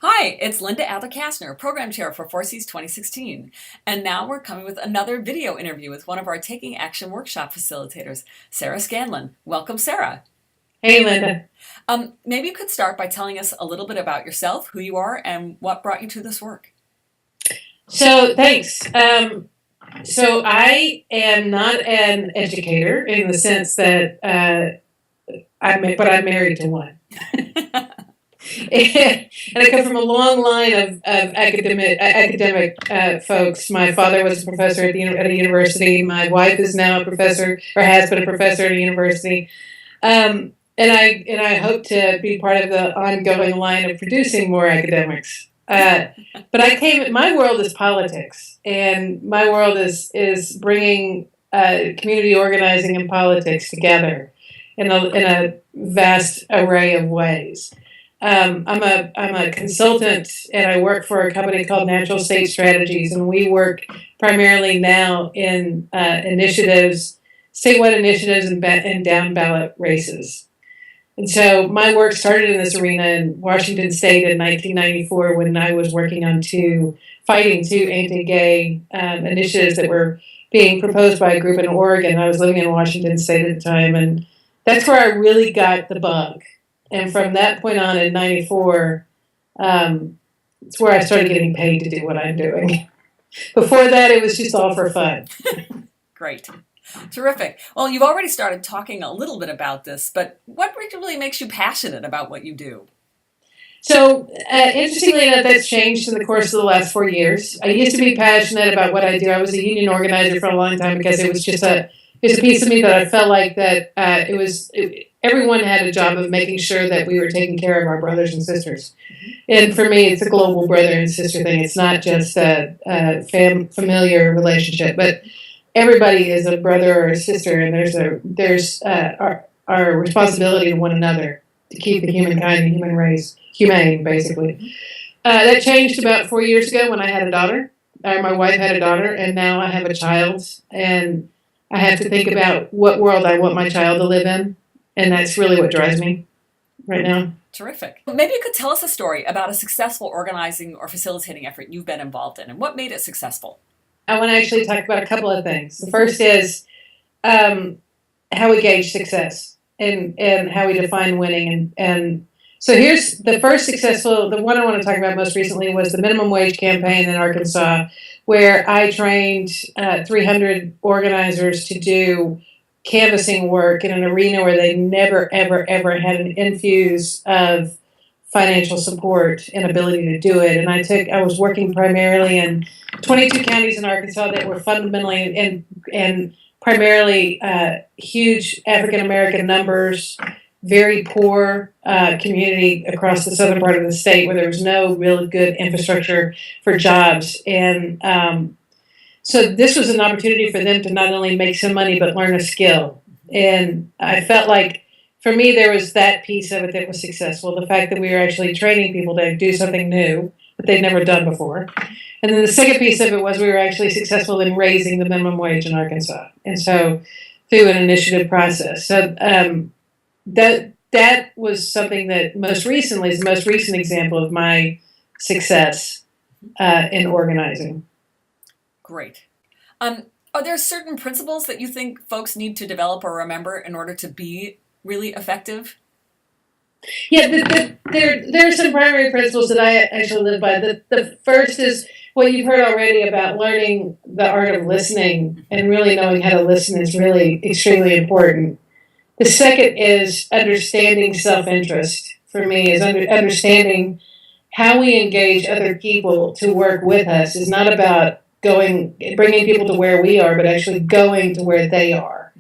Hi, it's Linda Adler-Kastner, Program Chair for 4Cs 2016. And now we're coming with another video interview with one of our Taking Action Workshop facilitators, Sarah Scanlon. Welcome, Sarah. Hey, Linda. Maybe you could start by telling us a little bit about yourself, who you are, and what brought you to this work. So, thanks. So I am not an educator in the sense that I'm married to one. And I come from a long line of academic folks. My father was a professor at a university. My wife is now a professor, or has been a professor at a university. And I hope to be part of the ongoing line of producing more academics. But my world is politics, and my world is bringing community organizing and politics together in a vast array of ways. I'm a consultant, and I work for a company called Natural State Strategies, and we work primarily now in statewide initiatives, and down ballot races. And so my work started in this arena in Washington State in 1994 when I was fighting two anti-gay initiatives that were being proposed by a group in Oregon. I was living in Washington State at the time, and that's where I really got the bug. And from that point on in 94, it's where I started getting paid to do what I'm doing. Before that, it was just all for fun. Great. Terrific. Well, you've already started talking a little bit about this, but what really makes you passionate about what you do? So, interestingly enough, that's changed in the course of the last 4 years. I used to be passionate about what I do. I was a union organizer for a long time because it was a piece of me that I felt like that everyone had a job of making sure that we were taking care of our brothers and sisters. And for me, it's a global brother and sister thing. It's not just a familiar relationship, but everybody is a brother or a sister, and there's our responsibility to one another to keep the humankind, the human race, humane, basically. That changed about 4 years ago when I had a daughter. My wife had a daughter, and now I have a child, and I have to think about what world I want my child to live in, and that's really what drives me right now. Terrific. Maybe you could tell us a story about a successful organizing or facilitating effort you've been involved in, and what made it successful. I want to actually talk about a couple of things. The first is how we gauge success and how we define winning. And so here's the first the one I want to talk about most recently was the minimum wage campaign in Arkansas, where I trained 300 organizers to do canvassing work in an arena where they never, ever, ever had an infuse of financial support and ability to do it. And I was working primarily in 22 counties in Arkansas that were fundamentally and primarily huge African American numbers, very poor community across the southern part of the state where there was no real good infrastructure for jobs. And so this was an opportunity for them to not only make some money but learn a skill. And I felt like for me, there was that piece of it that was successful. The fact that we were actually training people to do something new that they'd never done before. And then the second piece of it was we were actually successful in raising the minimum wage in Arkansas. And so through an initiative process. So that was something that most recently is the most recent example of my success in organizing. Great. Are there certain principles that you think folks need to develop or remember in order to be really effective? Yeah, there are some primary principles that I actually live by. The first is what you've heard already about learning the art of listening, and really knowing how to listen is really extremely important. The second is understanding self-interest. For me, is understanding how we engage other people to work with us is not about bringing people to where we are, but actually going to where they are.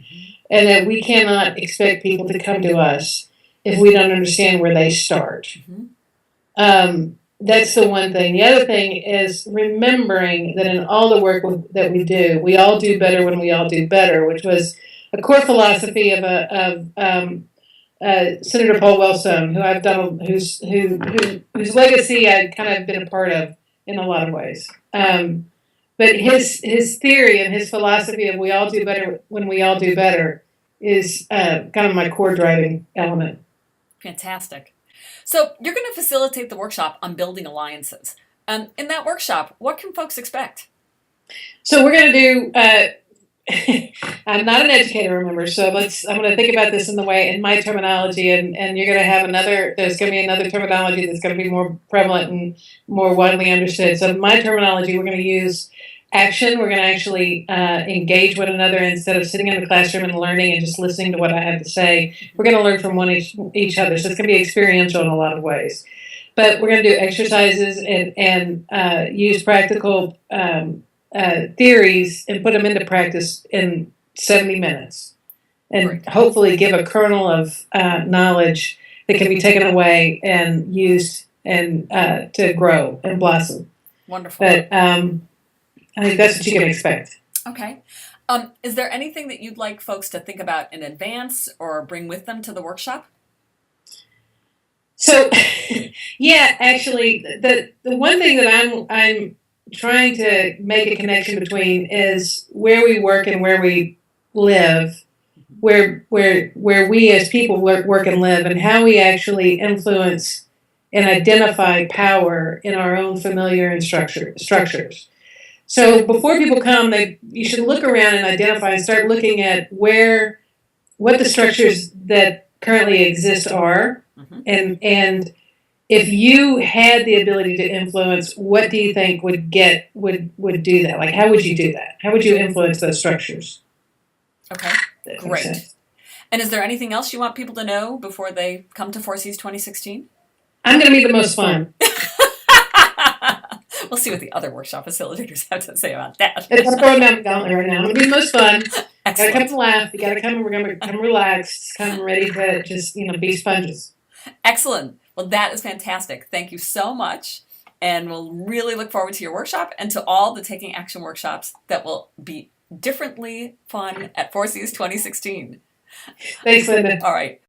And that we cannot expect people to come to us if we don't understand where they start. That's the one thing. The other thing is remembering that in all the work that we do, we all do better when we all do better, which was a core philosophy of Senator Paul Wellstone, whose legacy I've kind of been a part of in a lot of ways. But his theory and his philosophy of we all do better when we all do better is kind of my core driving element. Fantastic. So you're going to facilitate the workshop on building alliances. In that workshop, what can folks expect? So we're going to do. I'm not an educator, remember. So I'm going to think about this in my terminology, and you're going to have another. There's going to be another terminology that's going to be more prevalent and more widely understood. So my terminology, we're going to use action. We're going to actually engage one another instead of sitting in the classroom and learning and just listening to what I have to say. We're going to learn from each other. So it's going to be experiential in a lot of ways. But we're going to do exercises and use practical theories and put them into practice in 70 minutes. And hopefully give a kernel of knowledge that can be taken away and used and to grow and blossom. Wonderful. But I think that's what you can expect. Okay. Is there anything that you'd like folks to think about in advance or bring with them to the workshop? So, yeah, actually, the one thing that I'm trying to make a connection between is where we work and where we live, where we as people work and live, and how we actually influence and identify power in our own familiar and structures. So before people come, you should look around and identify and start looking at what the structures that currently exist are, and if you had the ability to influence, what do you think would do that? Like, how would you do that? How would you influence those structures? Okay, great. And is there anything else you want people to know before they come to 4Cs 2016? I'm going to be the most fun. We'll see what the other workshop facilitators have to say about that. It's throwing down the gauntlet right now. I'm going to be the most fun. Excellent. Got to come to laugh. You got to come. We're going to come relaxed. Come ready to just be sponges. Excellent. Well, that is fantastic. Thank you so much. And we'll really look forward to your workshop and to all the Taking Action workshops that will be differently fun at 4Cs 2016. Thanks, Linda. All right.